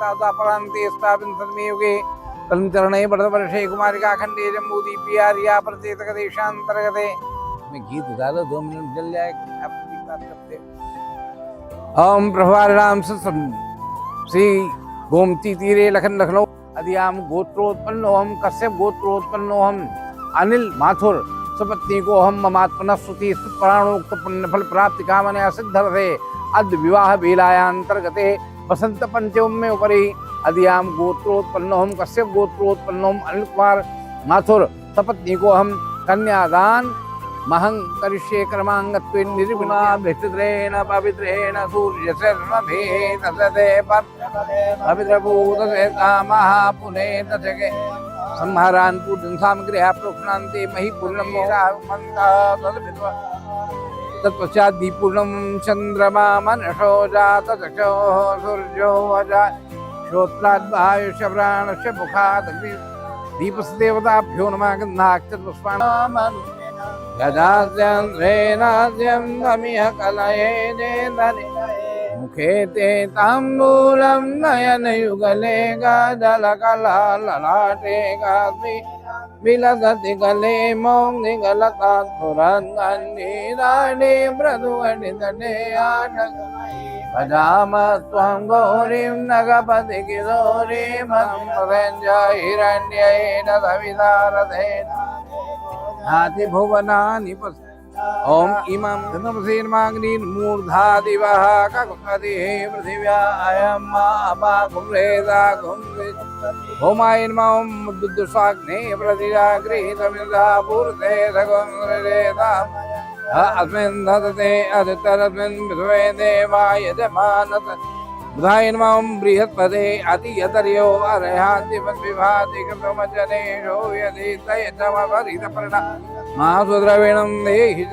तादापरान्ते स्थापितमे युगे कलमचरणे वर्षे कुमारिका खंडे जम्बूदीपी आर्या प्रचेतक देशांतर्गते। मैं गीत गा लो 2 मिनट जल जाए आप बात करते। ओम प्रभाराम श्री गोमती तीरे लखनऊ अधियाम गोत्रोत्पन्नो हम कश्यप गोत्रोत्पन्नो हम अनिल माथुर सपत्नी को हम ममात्मन स्तुति प्राणोक्त पुण्य फल प्राप्ति कामना सिद्धर्थे अद्य विवाह बेलायांतर्गते वसंत पंचमे उपरि अधियाम गोत्रोत्पन्नो हम कश्यप गोत्रोत्पन्नो हम अनिल कुमार माथुर सपत्नी को हम कन्यादान महं करिष्ये क्रमांगत्वेन निर्विघ्ना भृतद्रेण पवित्रेण सूर्यशर्मभेदसदे पवित्रभूतसे कामः पुनेतजगे संहारान् पूजन सामग्र्यः प्रोक्षणान्ते मही पूर्णं तत्पश्चात् दीपूर्णं चन्द्रमा मनसो जातचक्षुः सूर्यो वजा श्रोत्राद्वायुष्य प्राणस्य मुखात् दीपस्य देवताभ्यो नमः गन्धाक्षरपुष्पाणि गदाद्यं नमिह कलये नेदने मुखे ते ताम्बूलं नयनयुगले गदलकला ललाटे गाद्रि विलसति गले मौङ्गिगलतात्पुरन्नीराणि मृदुवनितटे आटक भजामस्त्वं गौरीं नगपति किशोरीमं हिरण्येन सवितारथेन आदि भुवनानि ओम इमं धनमसेनमाग्निर्मूर्धा दिवः ककुपतिः पृथिव्या अयं अपा कुम्भेदा कुम्भे होमाय नमः दुद्दुष्वाग्ने प्रतिजागृहीतमिन्द्रा पूर्ते सगुंसृजेता अस्मिन् ददते अदितरस्मिन् विश्वे देवाय जमानत बुधाय नमः बृहस्पते अतियतर्यो अर्हाद्यवद्विभाति कृतमजनेषो यदि तयतमपरितपर्णा मासुद्रविणं देहि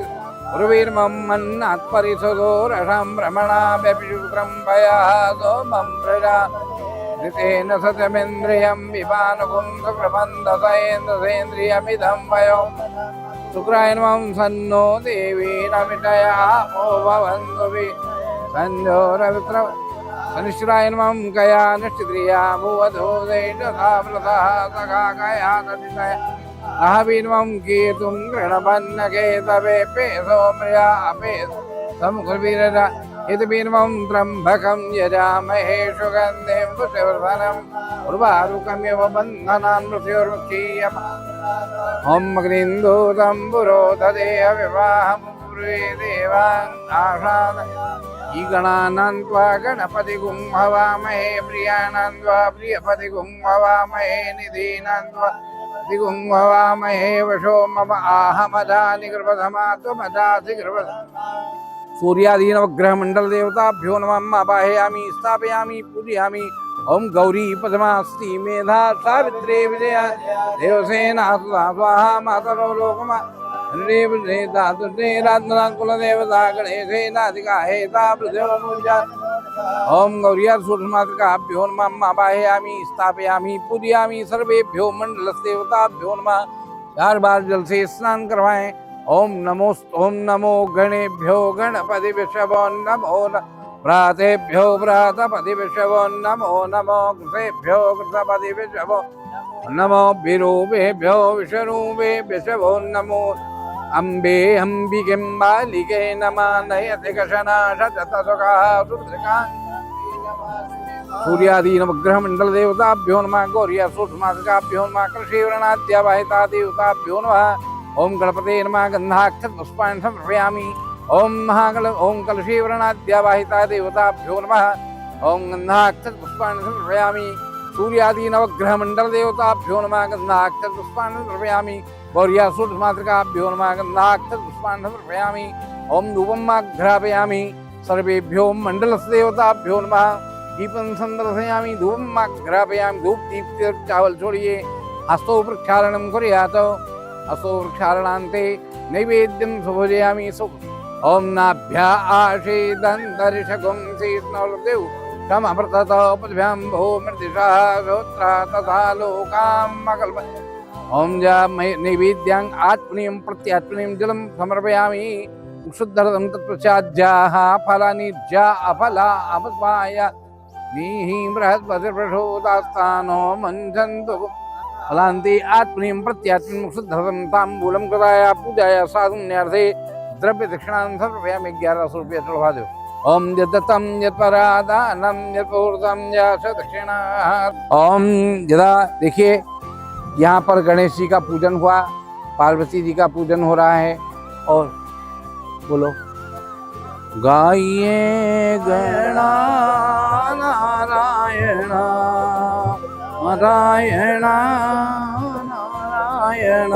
उर्वीर्मं मन्नात्परिसुतो रसं भ्रमणाव्यपिशुक्रं पयः सोमं प्रजा ऋतेन सतमिन्द्रियं विपानुकुं सुकृपन्दसेन्द्रसेन्द्रियमिदं वयो शुक्राय नमः सन्नो देवी नमितया मो भवन्तु वि सञ्जोरवित्र शनिश्चराय नमः कया निश्चित्रिया भुवधो देशसाव्रतः सखा कया तदितया अहवीनमं कीर्तुं गृणपन्नकेतवे पेसोम्रिया अपे समुखर्वीरजा इतिवीनमं त्र्यम्बकं यजामहे सुगन्धिं पुष्टिवर्धनम् उर्वारुकमिव बन्धनान् मृत्योर्मुक्षीयम् ॐ अग्निन्दूतं पुरोधदेह विवाहं पूर्वे देवान् आशाद ईगणानां त्वा गणपतिगुं हवामहे प्रियाणां त्वा प्रियपतिगुं हवामहे निधीनां त्वा दिगुं हवामहे वशो मम आहमदानि कृपधमातु मदासि कृपध सूर्यादि नवग्रह मंडल देवताभ्यो नमः आवाहयामि स्थापयामि पूजयामि ओम गौरी पद्मास्ति मेधा सावित्रे विजया देवसेना स्वाहा मातरो लोकमा देव देवता राधना कुल देवता गणेशेनाधिका हेता पृथ्वी ओम गौरिया सूक्ष्मात्रिकाभ्यो नमः आवाहयामि स्थापयामि पूजयामि सर्वेभ्यो मंडलदेवताभ्यो नमः 4 बार जल से स्नान करवाएं। ओम नमो गणेभ्यो गणपति विश्वो नमो प्रातेभ्यो प्रातपति विश्वो नमो कृतेभ्यो कृतपति विश्वो नमो विरूपेभ्यो विश्वरूपे विश्वो नमो अम्बे अम्बिके बालिके नमः नयति कशना शतसुखा सुभद्रका सूर्यादि नवग्रह मंडल देवताभ्यो नमः गौरिया सूक्ष्मात्रिकाभ्यो नमः कृषिवर्णाद्यावाहिता देवताभ्यो नमः ओम गणपते नमः गन्धाक्षत पुष्पाणि समर्पयामि ओम कलशीवर्णाद्यावाहिता देवताभ्यो नमः ओम गन्धाक्षत पुष्पाणि समर्पयामि सूर्यादि नवग्रह मंडल देवताभ्यो नमः गन्धाक्षत पुष्पाणि समर्पयामि गौरिया सूक्ष्मात्रिकाभ्यो नमः गन्धाक्षत पुष्पाणि समर्पयामि ओम धूपम् आघ्रापयामि सर्वेभ्यो मंडलस्य देवताभ्यो नमः दीपं संदर्शयामि धूपम् आघ्रापयामि धूप दीप चावल छोड़िए हस्तो प्रक्षालनं कुर्यात् असो वृक्षारणान्ते नैवेद्यं सुभोजयामि ओम नाभ्या आशीदन्तरिषगुं शीर्णोर्देव समप्रतत पद्भ्यां भो मृदिशा श्रोत्रा तथा लोकां मकल्प ओम जा नैवेद्यां आत्मनीयं प्रत्यात्मनीयं जलं समर्पयामि शुद्धरतं तत्पश्चात् ज्याः फलानि ज्या अफला अपस्माय बृहस्पतिर्प्रसोदास्तानो मञ्चन्तु फलान्ति आत्मनीं प्रत्यात्मनीं शुद्धं ताम्बूलं कृताया पूजाया साधुन्यार्थे द्रव्य दक्षिणां समर्पयामि। 1100 रुपये चढ़वा दो। ओम यद्दत्तं यत्परादानं यत्पूर्तं यश दक्षिणा। ओम जरा देखिए, यहाँ पर गणेश जी का पूजन हुआ, पार्वती जी का पूजन हो रहा है। और बोलो, गाइए गणा नारायण नारायण नारायण,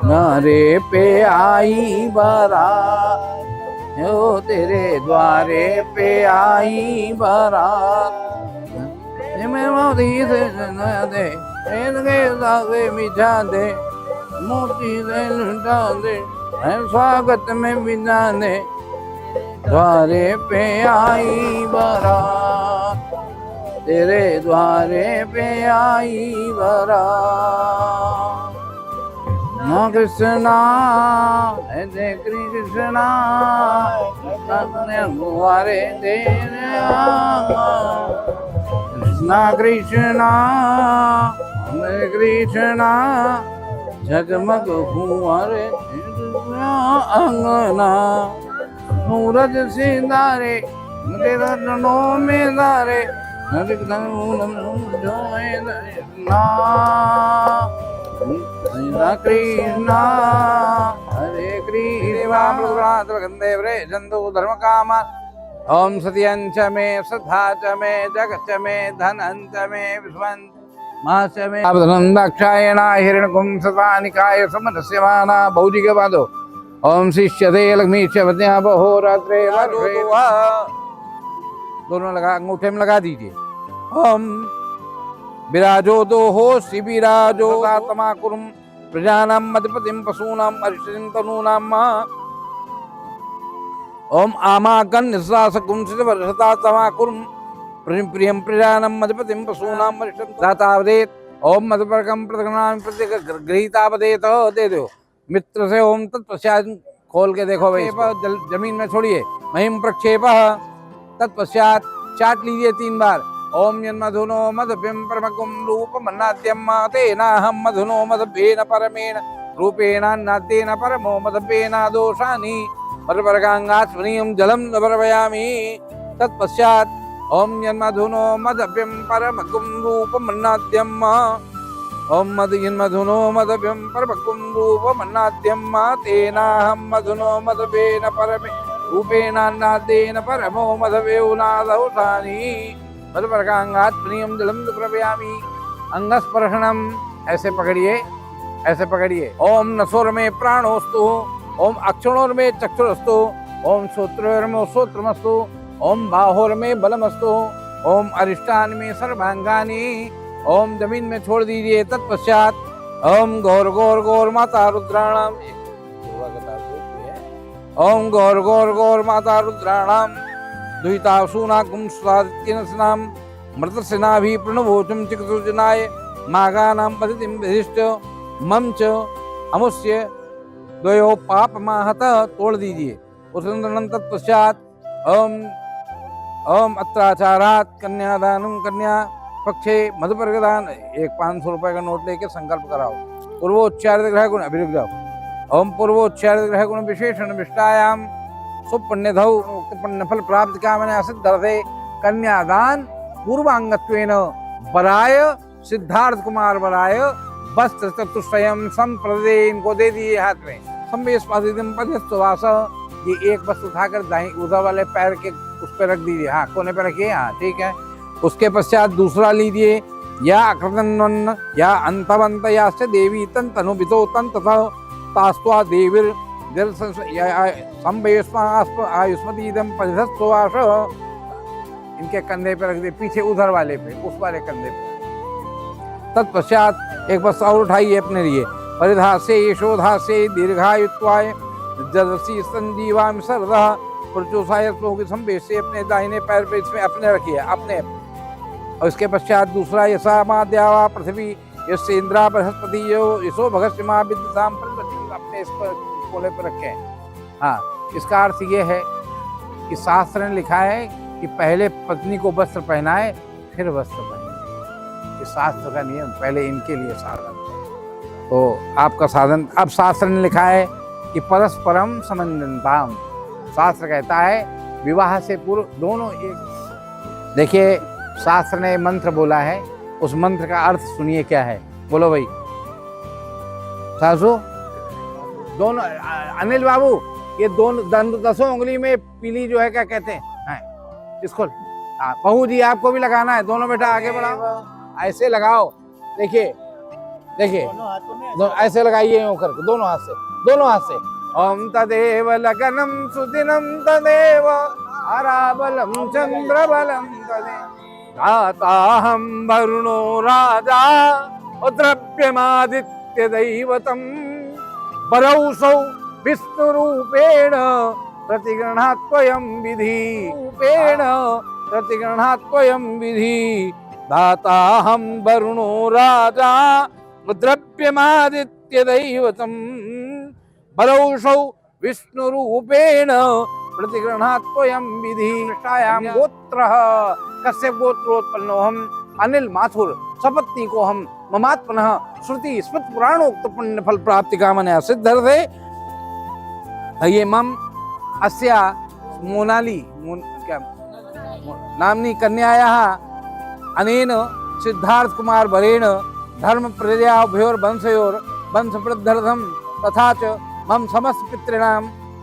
नारे पे आई बरा यो तेरे द्वारे पे आई बारात। मैं मोती से दे मिठा दे, मोती से लुटा दे, स्वागत में बिना दे, द्वारे पे आई बारात, तेरे द्वारे पे आई बारात। No Krishna, Hare Krishna, Krishna Krishna, Hare Krishna, जगमग हुआरे अंगना, सूरज सितारे तेरा नौ में दारे, हरे कृष्णा हरे कृष्णा गंधे व्रे जंतु धर्म काम। ओम सत्यंच मे सद्धा च मे जगच्च मे धनंच मे विश्वंत माच मे धनं दाक्षायण हिरण्यकुं सतानिकाय समरस्यमाना भौजिक वादो। ओम शिष्यते लक्ष्मीश्च वद्या बहो रात्रे दोनों लगा अंगूठे में लगा दीजिए। ओम विराजो दोहो शिविराजो आत्मा कुरुम प्रजानां मधुपतिं पशूनां अरिष्टिं तनूनां। ओम आमाकं निःश्वासकुं सिद्धवर्षता तमाकुरुं प्रियं प्रजानां मधुपतिं पशूनां अरिष्टिं दातावदेत। ओम मधुपर्कं प्रदग्नां प्रतिगृहीतावदेत दे दो मित्र से। ओम तत्पश्चात खोल के देखो भाई, जमीन में छोड़िए। महिम प्रक्षेप तत्पश्चात चाट लीजिए 3 बार। ओम यन्मधुनो मधुभ्यं परमकुं रूपमन्नाद्यं तेनाहं मधुनो मधुभ्येन परमेण रूपेण नाद्येन परमो मधुभ्येन दोषानि परवर्गाङ्गास्मनीयं जलं नवर्वयामि। तत्पश्चात ओम यन्मधुनो मधुभ्यं परमकुं रूपमन्नाद्यं ओम यन्मधुनो मधुभ्यं परमकुं रूपमन्नाद्यं तेनाहं मधुनो मधुभ्येन परमे रूपेण नाद्येन परमो मधुभ्योनादौषानि मधुपर्कांगात्मनीयं जलं प्रपयामि। अंगस्पर्शनम ऐसे पकड़िए, ऐसे पकड़िए। ओम नसोर में प्राणोस्तु, ओम अक्षणोर में चक्षुरस्तु, ओम श्रोत्रोर में श्रोत्रमस्तु, ओम बाहोर में बलमस्तु, ओम अरिष्टान में सर्वांगानि। ओम जमीन में छोड़ दीजिए। तत्पश्चात ओम गौर गौर गौर माता रुद्राणाम। ओम गौर गौर गौर माता रुद्राणाम दुहितासूनाकुं स्वादित्यनस्नां मृतसेनाभि प्रणवोचुं चिकित्सुजनाय मागानां पतितिं विधिष्ट मम च अमुष्य द्वयो पापमाहत। तोड़ दीजिए। उस तत्पश्चात ओम ओम अत्राचारात् कन्यादानं कन्या पक्षे मधुपर्कदान। एक 500 रुपये का नोट लेके संकल्प कराओ। पूर्वोच्चारित ग्रह गुण अभिरुक जाओ। ओम पूर्वोच्चारित ग्रह गुण विशेषण विष्टायाम सुपुण्यधौ पुण्यफल प्राप्त कामना सिद्धर्थे कन्यादान पूर्वांगत्वेन वराय सिद्धार्थ कुमार वराय वस्त्र चतुष्टयम संप्रदे। इनको दे दिए हाथ में। संवेशपादितम पदस्तवास। ये एक वस्त्र उठाकर दाएं उधर वाले पैर के उस पर रख दीजिए। हाँ, कोने पर रखिए। हाँ, ठीक है। उसके पश्चात दूसरा लीजिए। या अकृतन्वन या अंतवंत या देवी तन तनुबितो तन तथा तास्त्वा देवीर आयुष्मतीदम परिधस्वास। इनके कंधे पे रख दे, पीछे उधर वाले पे, उस वाले कंधे पे। तत्पश्चात एक वस्त्र और उठाइए अपने लिए। परिधासे यशोधासे दीर्घायुत्वाय जदसी संजीवाम सरदा प्रचोषाय संवेशे। अपने दाहिने पैर पे इसमें अपने रखिए, अपने। और इसके पश्चात दूसरा यशा माद्यावा पृथ्वी यश इंद्रा बृहस्पति यशो भगत माँ विद्युताम अपने इस पर कोले पर रखे। हाँ, इसका अर्थ ये है कि शास्त्र ने लिखा है कि पहले पत्नी को वस्त्र पहनाए फिर वस्त्र पहने। ये शास्त्र का नियम, पहले इनके लिए साधन। तो आपका साधन, अब शास्त्र ने लिखा है कि परस्परम समन्वयताम। शास्त्र कहता है विवाह से पूर्व दोनों एक। देखिए शास्त्र ने मंत्र बोला है, उस मंत्र का अर्थ सुनिए क्या है, बोलो भाई सासू। दोनों अनिल बाबू, ये दोनों दसों उंगली में पीली जो है क्या कहते हैं इसको। बहू जी आपको भी लगाना है, दोनों बेटा आगे बढ़ाओ, ऐसे लगाओ। देखिए देखिए ऐसे लगाइए यूं करके दोनों हाथ से, दोनों हाथ से। ओम तदेव लगनम सुदिनम तदेव आराबलम चंद्रबलम तदेव गाताहं वरुणो राजा द्रव्यमादित्य दैवतम परौसौ विष्णुरूपेण प्रतिगृह्णात्वयं विधि रूपेण प्रतिगृह्णात्वयं विधि दाताहं वरुणो राजा द्रव्यमादित्य दैवतम परौसौ विष्णुरूपेण प्रतिगृह्णात्वयं विधि। कृष्णायां गोत्रः कश्यप गोत्रोत्पन्नोऽहम् अनिल माथुर सपत्नी को हम ममात्मनः श्रुति स्मृत पुराणोक्त पुण्य फल प्राप्ति कामनया सिद्धर्थे। ये मम अस्या मोनाली क्या नाम्नी कन्यायाः अनेन सिद्धार्थ कुमार वरेण धर्म प्रजयाभ्योर वंशयोर वंश वृद्ध्यर्थम तथा च मम समस्त पितॄणां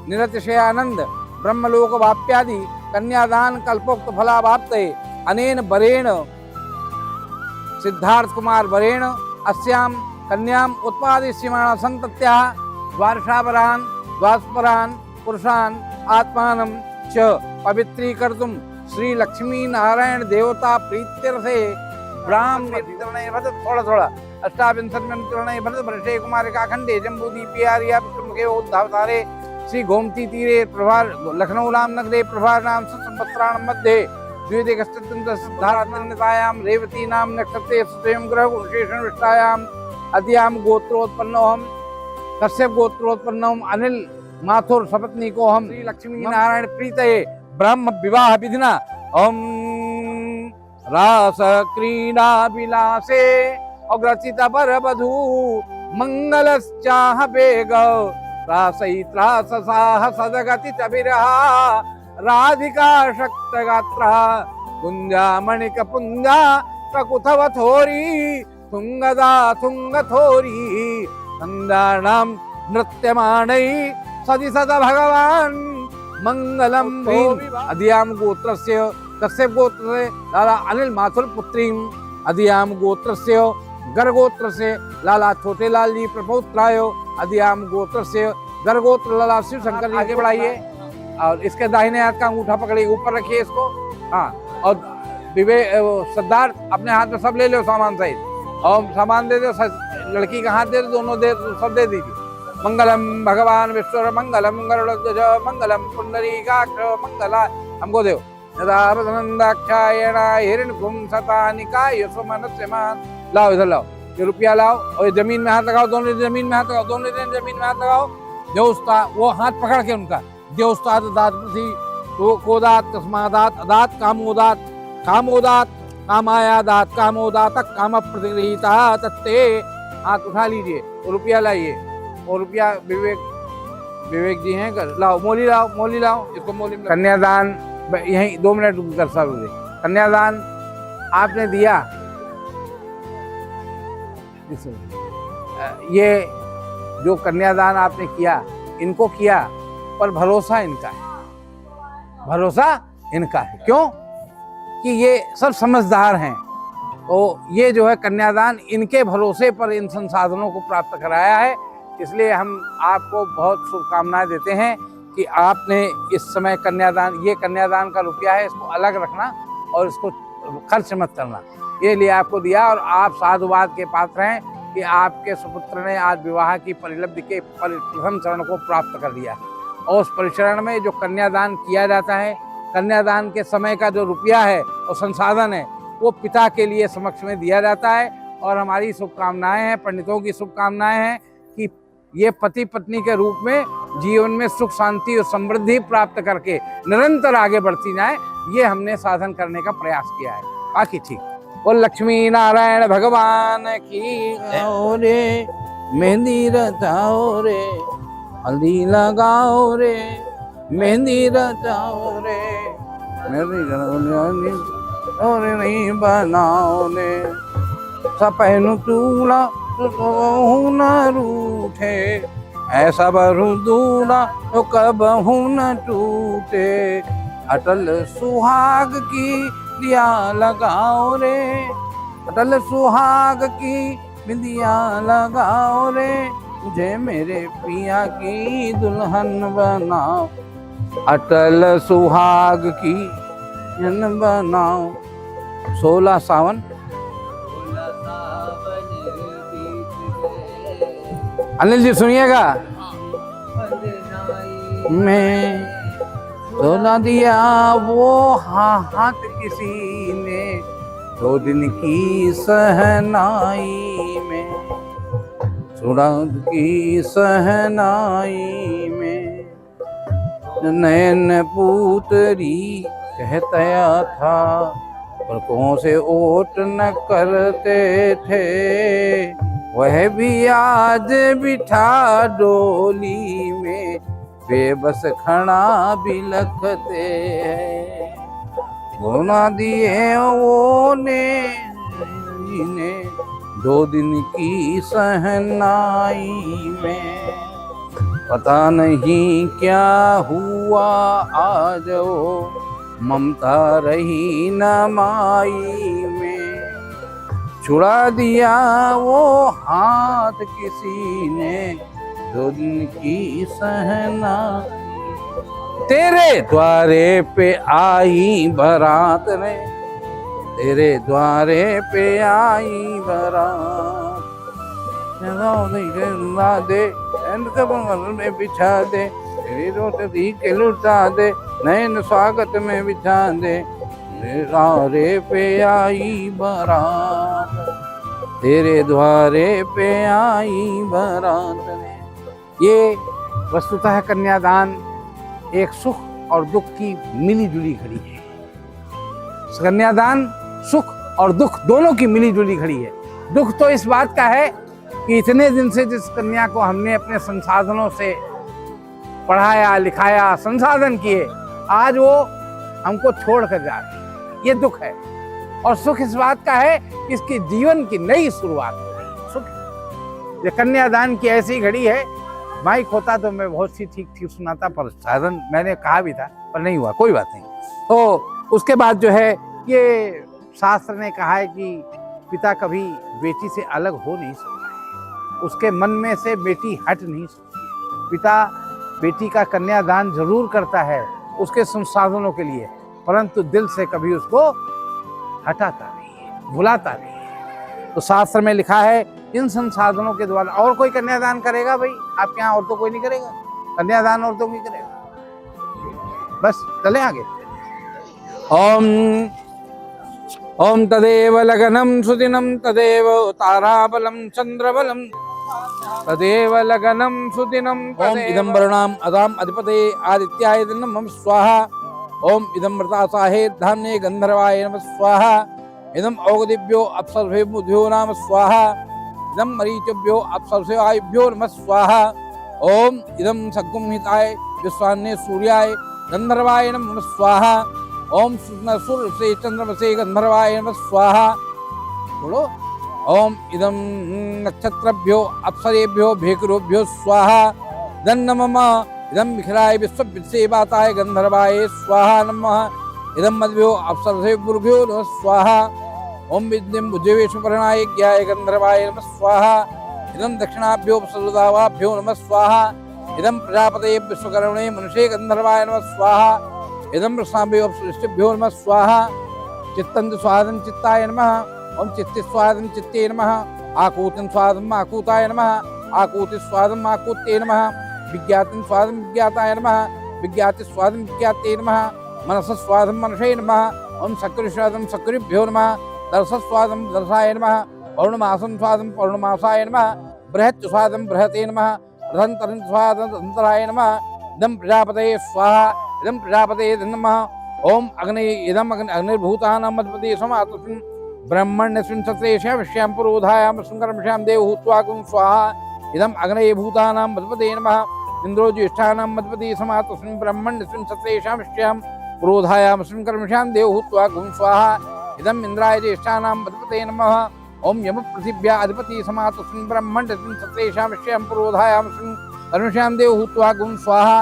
निरतिशयानंद ब्रह्मलोक वाप्यादि कन्यादान कल्पोक्त फलावाप्तये अनेन वरेण सिद्धार्थ कुमार वरेण अस्यां कन्याम उत्पादिष्यमाण संतत्याः द्वादशापरान् द्वादशपरान् पुरुषान् आत्मानं च पवित्रीकर्तुं श्री लक्ष्मी नारायण देवता प्रीत्यर्थे ब्राह्मण थोड़ा थोड़ा अष्टाविंशति वर्षे कुमारिका खंडे जम्बूदीपे आर्या मुखे उद्धावतारे श्री गोमती तीरे प्रभार लखनऊ राम नगरे प्रभार नाम संवत्सराणां मध्ये द्वितीयकस्तुन्धतायां रेवती नाम नक्षत्रे स्वयं ग्रह विशेषण विष्टायाम् अद्याम गोत्रोत्पन्नोऽहम् कश्यप गोत्रोत्पन्नोऽहम् अनिल माथुर सपत्नी को हम श्री लक्ष्मी नारायण प्रीतये ब्रह्म विवाह विधिना ओम रास क्रीडा विलासे अग्रचित बर वधू मंगलश्चाह बेग रासैत्रास साहस सदगति तबिरहा राधिका शक्त गात्रा कुंजा मणिक पुंजा प्रकुथव थोरी तुंगदा तुंग थोरी संदानाम नृत्यमाणै सदि सदा भगवान मंगलम अधियाम गोत्रस्य कश्यप गोत्र लाला अनिल माथुर पुत्रीं अधियाम गोत्रस्य गर्गोत्रस्य लाला छोटे लाल जी प्रपौत्रायो अधियाम गोत्रस्य गर्गोत्र लाला शिव शंकर। आगे बढ़ाइए और इसके दाहिने हाथ का अंगूठा पकड़िए, ऊपर रखिए इसको। हाँ, और सिद्धार्थ अपने हाथ में सब ले लो सामान सहित और सामान दे दो, लड़की का हाथ दे दो, दोनों दे सब दे दीजिए। मंगलम भगवान विष्णु मंगलम गरुड़ध्वज मंगलम पुंडरीकाक्ष मंगला हमको दो। नंदाक्षायण हिरण्यकुम सतानिकाय सुमनस्यमान। लाओ इधर लाओ, ये रुपया लाओ और ये जमीन में हाथ लगाओ, दोनों जमीन में हाथ लगाओ, दोनों जमीन में हाथ लगाओ। देवस्ता वो हाथ पकड़ के उनका देवस्ताद दात प्रति कोदात तस्मादात अदात कामोदात कामोदात कामायादात कामोदात काम प्रतिगृहीता तत्ते। हाथ उठा लीजिए और रुपया लाइए। और रुपया विवेक जी हैं, लाओ मोली लाओ, मोली लाओ, इसको मोली में। कन्यादान यहीं 2 मिनट कर सकते। कन्यादान आपने दिया, ये जो कन्यादान आपने किया इनको किया, पर भरोसा इनका है, भरोसा इनका है। क्यों कि ये सब समझदार हैं, तो ये जो है कन्यादान इनके भरोसे पर इन संसाधनों को प्राप्त कराया है। इसलिए हम आपको बहुत शुभकामनाएं देते हैं कि आपने इस समय कन्यादान, ये कन्यादान का रुपया है, इसको अलग रखना और इसको खर्च मत करना, ये लिए आपको दिया। और आप साधुवाद के पात्र हैं कि आपके सुपुत्र ने आज विवाह की परिलब्धि के प्रथम चरण को प्राप्त कर लिया। और उस परिचरण में जो कन्यादान किया जाता है, कन्यादान के समय का जो रुपया है और संसाधन है, वो पिता के लिए समक्ष में दिया जाता है। और हमारी शुभकामनाएं हैं, पंडितों की शुभकामनाएं हैं कि ये पति पत्नी के रूप में जीवन में सुख शांति और समृद्धि प्राप्त करके निरंतर आगे बढ़ती जाए। ये हमने साधन करने का प्रयास किया है। बाकी ठीक। और लक्ष्मी नारायण भगवान की आओ रे, मेहंदी रचाओ रे, हल्दी लगाओ रे, मेहंदी रचाओ रे, मेहंदी और नहीं बनाओ रे, सपहनु चूड़ा तो न रूठे, ऐसा बरू दूल्हा तो कब न टूटे, अटल सुहाग की दिया लगाओ रे, अटल सुहाग की बिंदिया लगाओ रे, मुझे मेरे पिया की दुल्हन बनाओ, अटल सुहाग की दुल्हन बनाओ। 16 सावन अनिल जी सुनिएगा। मैं तो न दिया वो हाथ किसी ने, 2 दिन की सहनाई में, सुरंग की सहनाई में, नैन पूतरी कहता था, पलकों से ओट न करते थे, वह भी आज बिठा डोली में, बेबस खड़ा बिलखते हैं, गुना दिए वो ने 2 दिन की सहनाई में, पता नहीं क्या हुआ आज वो, ममता रही न माई में, छुड़ा दिया वो हाथ किसी ने, 2 दिन की सहना, तेरे द्वारे पे आई बारात रे, तेरे द्वारे पे आई बारात, दे में बिछा दे, तेरी रोटी के लुटा दे, नैन स्वागत में बिछा दे, द्वारे पे आई बारात, तेरे द्वारे पे आई बारात ने। ये वस्तुतः कन्यादान एक सुख और दुख की मिली जुली घड़ी है। कन्यादान सुख और दुख दोनों की मिली जुली घड़ी है। दुख तो इस बात का है कि इतने दिन से जिस कन्या को हमने अपने संसाधनों से पढ़ाया लिखाया संसाधन किए, आज वो हमको छोड़ कर जा रही है, ये दुख है। और सुख इस बात का है कि इसकी जीवन की नई शुरुआत है। सुख ये कन्यादान की ऐसी घड़ी है। माइक होता तो मैं बहुत सी ठीक सुनाता, पर साधन मैंने कहा भी था पर नहीं हुआ, कोई बात नहीं। तो उसके बाद जो है ये शास्त्र ने कहा है कि पिता कभी बेटी से अलग हो नहीं सकता है, उसके मन में से बेटी हट नहीं सकती। पिता बेटी का कन्यादान जरूर करता है उसके संसाधनों के लिए, परंतु दिल से कभी उसको हटाता नहीं है, भुलाता नहीं है। तो शास्त्र में लिखा है इन संसाधनों के द्वारा। और कोई कन्यादान करेगा भाई? आपके यहाँ और तो कोई नहीं करेगा कन्यादान, और तो कोई करेगा। बस चले आगे। ओम तदेव लगनम सुदिनम तदेव ताराबलम चंद्रबलम तदेव लगनम सुदिनम ओम इदं वरुणाम अदाम अधिपते आदित्याय नमः स्वाहा। ओम इदं मृतासाहे धान्ये गंधर्वाय नमः स्वाहा। इदं औगदिभ्यो अप्सरभ्यो नमः स्वाहा। इदं मरीचिभ्यो अप्सरभ्यो नमः स्वाहा। ओम इदं सगुंहिताय विश्वान्ये सूर्याय गंधर्वाय नमः स्वाहा। ओम सूर्य चंद्रमसे गंधर्वाय नमः स्वाहा। बोलो ओम इदं नक्षत्रभ्यो अप्सरेभ्यो भेकरुभ्यो स्वाहा। दन्नमम इदं विखराय विश्वसेवाताय गंधर्वाय स्वाहा नमः। इदं मद्भ्यो अप्सरसेभ्यो नमः स्वाहा। ओम विद्यं भुजवेशपर्णाय ज्ञाय गंधर्वाय नमः स्वाहा। इदं दक्षिणाभ्यो सर्वदावाभ्यो नमः स्वाहा। इदं प्रजापतये विश्वकर्मणे मनुष्ये गंधर्वाय नमः स्वाहा। इदं प्रसाभ्यो अप्सरेभ्यो नमः स्वाहा। चित्तं स्वादं चित्ताय नमः। ओम चित्ते स्वादं चित्ते नमः। आकूतं स्वादं आकूताय नमः। आकूति स्वादं आकूते नमः। विज्ञातं स्वादं विज्ञाताय नमः। विज्ञाति स्वादं विज्ञाते नमः। मनस स्वादं मनसे नमः। ओम सक्रि स्वादं सक्रिभ्यो नमः। दर्श स्वादं दर्शाय नमः। पौर्णमासं स्वादं पौर्णमासाय नमः। बृहत् स्वादं बृहते नमः। रथंतरं स्वादं रथंतराय नमः। इदं प्रजापतये स्वाहा। इदं प्रजापतये नमः। ओम अग्नि इदम अग्निर्भूतानां मधुपति समातस्मिन् ब्रह्मण्यस्मिन् सत्रेषां विश्यां पुरोधायां संकर्मशां देवहूत्वाकुं स्वाहा इदम अग्नये भूतानां मधुपते नमः इंद्रो ज्येष्ठानां मधुपति समातस्मिन् ब्रह्मण्यस्मिन् सत्रेषां विश्यां पुरोधायां संकर्मशां देवहूत्वाकुं स्वाहा इदम इंद्राय ज्येष्ठानां मधुपते नमः ओम यम पृथिव्या अधिपति समातस्मिन् ब्रह्मण्यस्मिन् सत्रेषां विश्यां पुरोधायां संकर्मशां देवहूत्वाकुं स्वाहा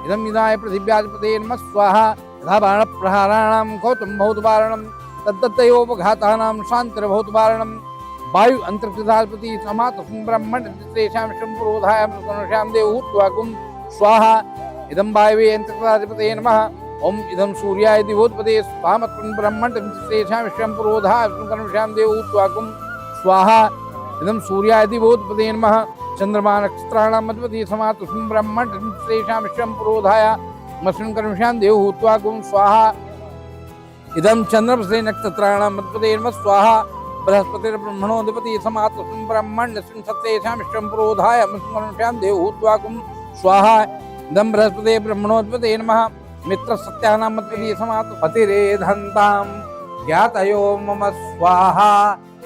इदम इदाय पृथिव्याधिपते नमः स्वाहा यथा बाणप्रहाराणां कौतुं भौतवारणं तद्दत्तयोपघातानां शान्तिर्भौतवारणं वायु अंतर्कृताधिपति समातस्मिन् ब्रह्मण्यस्तेषां शम्पुरोधायां संकर्मशां देवहूत्वाकुं स्वाहा इदं वायवे अंतर्कृताधिपते नमः ओम इदं सूर्याय दिवोत्पते स्वामत्वं ब्रह्मण्यस्तेषां शम्पुरोधायां संकर्मशां देवहूत्वाकुं स्वाहा इदं सूर्याय दिवोत्पते नमः चंद्रमा नक्षत्राणां मधुपति समातस्मिन् ब्रह्मण्यस्तेषां शम्पुरोधायां मस्मिन् कर्मशां देवहूत्वाकुं स्वाहा इदं चंद्रमसे नक्षत्राणां मधुपते नमः स्वाहा बृहस्पतिर्ब्रह्मणोऽधिपति समातस्मिन् ब्रह्मण्यस्मिन् सत्तेषां शम्पुरोधाय मस्मिन् कर्मशां देवहूत्वाकुं स्वाहा इदं बृहस्पते ब्रह्मणोऽधिपते नमः मित्रसत्यानां मधुपति समातपतिरेधन्तां ज्ञातयो मम स्वाहा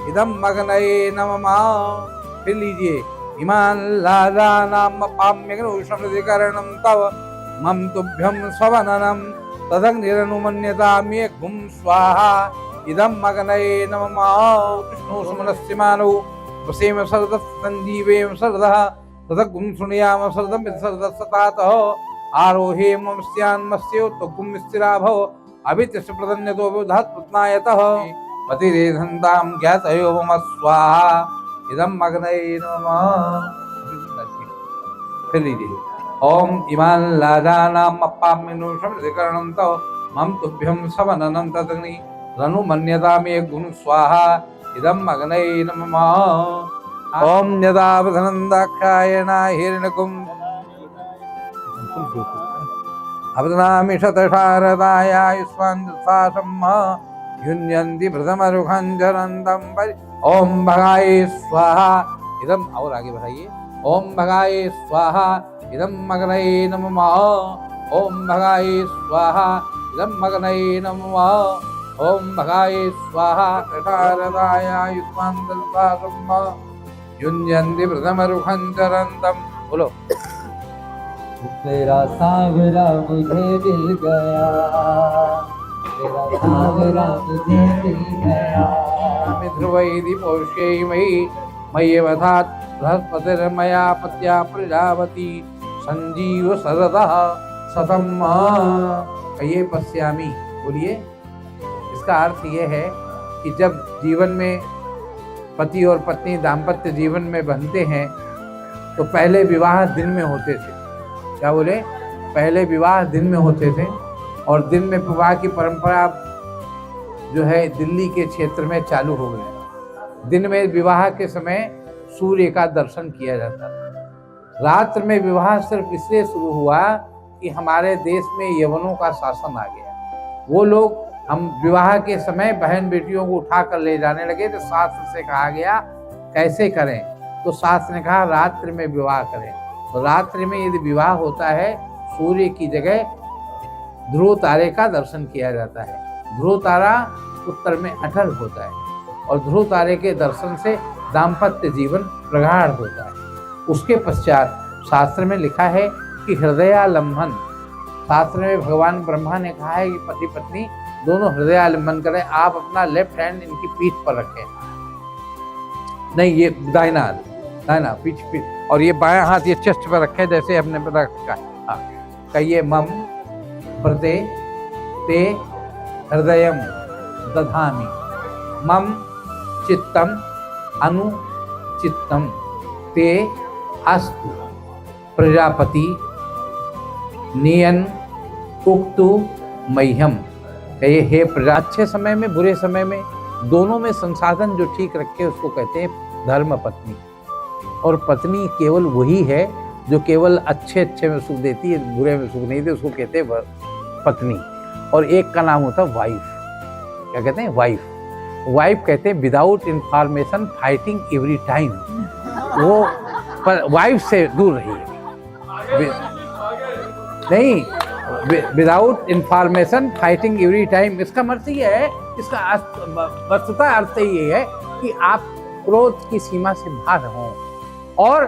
इदं मग्नये नमः। फिर लीजिए इमान् लादानां पाम्यग्नौषधिकरणं तव मम तुभ्यं सवननं तदग्निरनुमन्यताम्ये घुं स्वाहा इदं मग्नये नमः। विष्णु सुमनस्य मानौ वसेम सरदः संजीवेम सरदः तदग्गुं शृणुयाम सरदं सरदस्सतातः आरोहे ममस्यान्मस्यो तग्गुं स्थिरा भव अभित्यस्य प्रदन्यतो विधात् प्रत्नायतः पतिरेधन्तां ज्ञातयो मम स्वाहा इदं मग्नये नमः। फिर लीजिए ओम इमान् लादानां अप्पाम्यनुषमधिकरणं तव मम तुभ्यं सवननं तदग्नि रनुमन्यतामे गुं स्वाहा इदं मग्नये नमः। ओम यदावधनन्दाक्षायणा हिरण्यकुं अवदनामि शतशारदायायुष्मान् युन्यन्ति प्रथमरुखञ्जरन्तं ओम भगाय स्वाहा इदम। और आगे बढ़ाइए ओम भगाय स्वाहा इदं मग्नये नमः। ओम भगाय स्वाहा इदं मग्नये नमः। ओम भगाय स्वाहा शारदायायुष्मान् युन्यन्ति प्रथमरुखञ्जरन्तं। बोलो तेरा सावरा मुझे मिल गया, तेरा सावरा मुझे मिल गया। मिथुवैदि पौष्यैमयि मय्यवधात् बृहस्पतिर्मया पत्या प्रजावती संजीव सरदः सतम। ये पश्यामी बोलिए। इसका अर्थ ये है कि जब जीवन में पति और पत्नी दाम्पत्य जीवन में बनते हैं तो पहले विवाह दिन में होते थे। क्या बोले? पहले विवाह दिन में होते थे और दिन में विवाह की परंपरा जो है दिल्ली के क्षेत्र में चालू हो गए। दिन में विवाह के समय सूर्य का दर्शन किया जाता था। रात्र में विवाह सिर्फ इसलिए शुरू हुआ कि हमारे देश में यवनों का शासन आ गया। वो लोग हम विवाह के समय बहन बेटियों को उठा कर ले जाने लगे तो शास्त्र से कहा गया कैसे करें, तो शास्त्र ने कहा रात्रि में विवाह करें। तो रात्रि में यदि विवाह होता है सूर्य की जगह ध्रुव तारे का दर्शन किया जाता है। ध्रुव तारा उत्तर में अटल होता है और ध्रुव तारे के दर्शन से दाम्पत्य जीवन प्रगाढ़ होता है। उसके पश्चात शास्त्र में लिखा है कि हृदयालंबन, शास्त्र में भगवान ब्रह्मा ने कहा है कि पति पत्नी दोनों हृदयालंबन करें। आप अपना लेफ्ट हैंड इनकी पीठ पर रखें, नहीं ये दाहिना पीठ और ये बायां हाथ ये चेस्ट पर रखें जैसे हमने रखा। हाँ कहिए मम प्रते ते हृदयम दधामि मम चित्तम अनु चित्तम ते अस्तु प्रजापति नियन उक्तु मह्यम। कहिए हे प्रजा। अच्छे समय में बुरे समय में दोनों में संसाधन जो ठीक रखे उसको कहते हैं धर्म पत्नी। और पत्नी केवल वही है जो केवल अच्छे में सुख देती है, बुरे में सुख नहीं देती, उसको कहते हैं पत्नी। और एक का नाम होता है वाइफ। क्या कहते हैं? वाइफ कहते हैं without information fighting every time. वो पर वाइफ से दूर रहिए। नहीं without information fighting every time, इसका अर्थ ये है, इसका वस्तुतः अर्थ ये है कि आप क्रोध की सीमा से बाहर हों और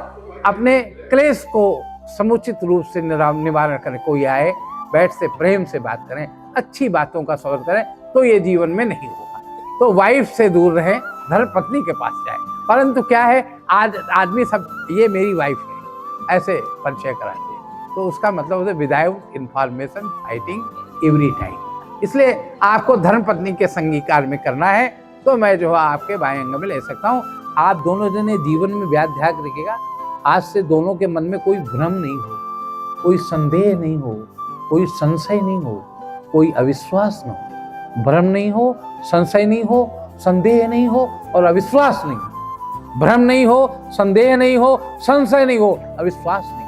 अपने क्लेश को समुचित रूप से निवारण करें। कोई आए, बैठ से प्रेम से बात करें, अच्छी बातों का स्वागत करें, तो ये जीवन में नहीं होगा। तो वाइफ से दूर रहें, धर्म पत्नी के पास जाए। परंतु क्या है, आज आदमी सब ये मेरी वाइफ है ऐसे परिचय कराते हैं, तो उसका मतलब है without information fighting every time. इसलिए आपको धर्म पत्नी के संगीकार में करना है, तो मैं जो है आपके बाएं अंग में ले सकता हूँ। आप दोनों जने जीवन में ध्यान रखिएगा, आज से दोनों के मन में कोई भ्रम नहीं हो, कोई संदेह नहीं हो, कोई संशय नहीं हो, कोई अविश्वास न हो। भ्रम नहीं हो, संशय नहीं हो, संदेह नहीं हो और अविश्वास नहीं हो। भ्रम नहीं हो, संदेह नहीं हो, संशय नहीं हो, अविश्वास नहीं हो।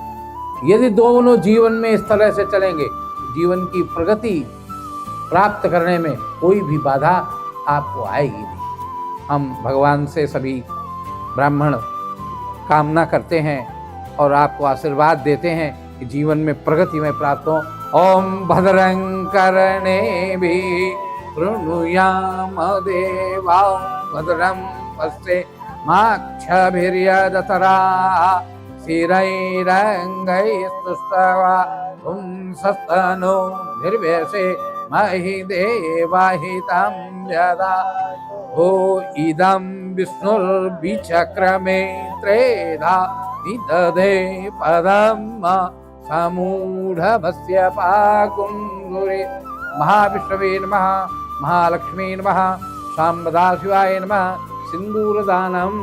यदि दोनों जीवन में इस तरह से चलेंगे, जीवन की प्रगति प्राप्त करने में कोई भी बाधा आपको आएगी नहीं। हम भगवान से सभी ब्राह्मण कामना करते हैं और आपको आशीर्वाद देते हैं कि जीवन में प्रगति में प्राप्त हो। ओम भद्रं कर्णेभिः शृणुयाम देवा भद्रं पश्येमाक्षभिर्यजत्राः स्थिरैरङ्गैस्तुष्टवा पुंसस्तनूभिर्व्यसे महि देवाहितं यदा ओ इदं विष्णुर्विचक्रमे त्रेधा निदधे पदं समूढमस्य पाकुङ्गुरे। महाविष्णवे नमः, महालक्ष्मी नमः, शाम्बदा शिवाय नमः। सिंदूरदानम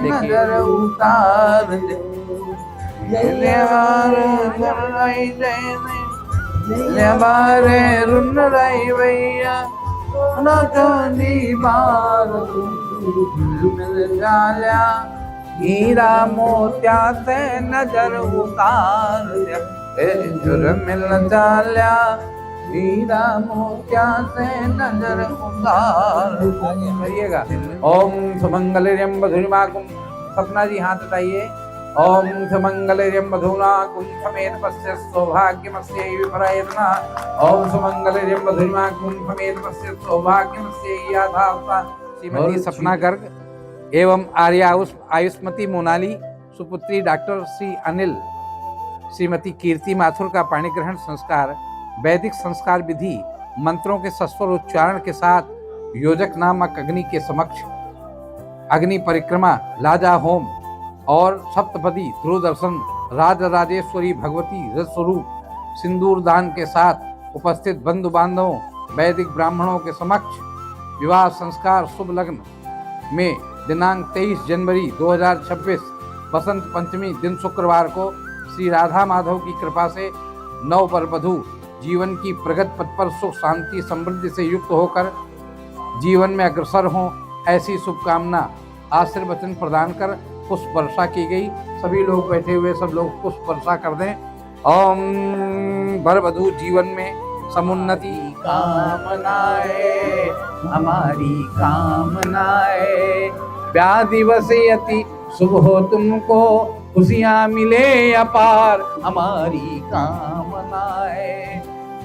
नजर उतार दे, बारे रुन रही भैया न चांदी बार मिल जाल्या, हीरा मोत्या से नजर उतार दे, जुर्म मिल जाल्या, हीरा मोत्या से नजर उतार करिएगा। ओम सुमंगलम मधुरिमाकुम, सपना जी हाथ उठाइए। ओम सुमंगलम मधुनाकुम समेत पश्य सौभाग्यमस्य विपरायतना। ओम सुमंगलम मधुरिमाकुम समेत पश्य सौभाग्यमस्य याथास्ता। श्रीमती सपना गर्ग एवं आयुष्मती मोनाली सुपुत्री डॉक्टर श्री अनिल श्रीमती कीर्ति माथुर का पाणी ग्रहण संस्कार वैदिक संस्कार विधि मंत्रों के सस्वर उच्चारण के साथ योजक नामक अग्नि के समक्ष अग्नि परिक्रमा, लाजा होम और सप्तपदी ध्रुव दर्शन राजराजेश्वरी भगवती रज स्वरूप सिंदूर दान के साथ उपस्थित बंधु बांधवों वैदिक ब्राह्मणों के समक्ष विवाह संस्कार शुभ लग्न में दिनांक 23 जनवरी 2026 बसंत पंचमी दिन शुक्रवार को श्री राधा माधव की कृपा से नव वर वधू जीवन की प्रगति पथ पर सुख शांति समृद्धि से युक्त होकर जीवन में अग्रसर हों, ऐसी शुभकामना आशीर्वचन प्रदान कर पुष्प वर्षा की गई। सभी लोग बैठे हुए सब लोग पुष्प वर्षा कर दें। ओम वर वधू जीवन में समुन्नति कामनाए, हमारी कामनाए, व्याधि वसीयति शुभ हो तुमको, खुशियाँ मिले अपार, हमारी कामनाए।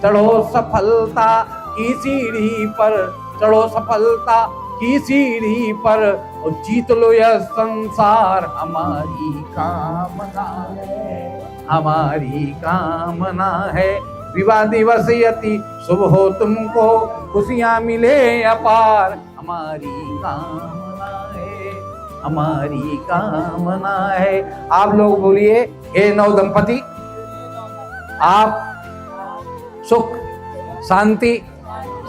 चढ़ो सफलता की सीढ़ी पर, चढ़ो सफलता की सीढ़ी पर और जीत लो यह संसार, हमारी कामना है, हमारी कामना है। विवादी वसीयति शुभ हो तुमको, खुशियाँ मिले अपार, हमारी कामना है, हमारी कामना है। आप लोग बोलिए, हे नव दंपति, आप सुख शांति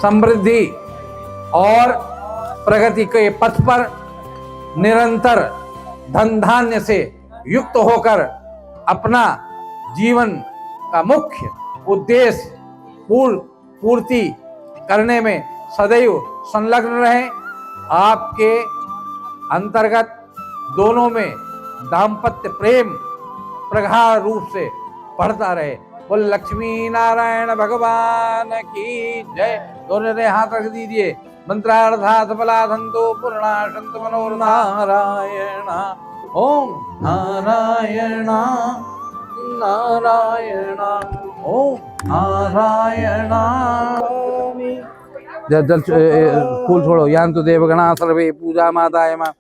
समृद्धि और प्रगति के पथ पर निरंतर धन धान्य से युक्त होकर अपना जीवन का मुख्य उद्देश्य पूर्ति करने में सदैव संलग्न रहें। आपके अंतर्गत दोनों में दाम्पत्य प्रेम प्रगाढ़ रूप से बढ़ता रहे। बोल लक्ष्मी नारायण भगवान की जय। दोनों ने हाथ रख दीजिए। मंत्रार्थात् फलाधंतो पूर्णाशंत मनोरनारायण। ओम नारायण नारायण ओम नारायण। जल फूल छोड़ो। यांतु देवगणा सर्वे पूजा माताय मां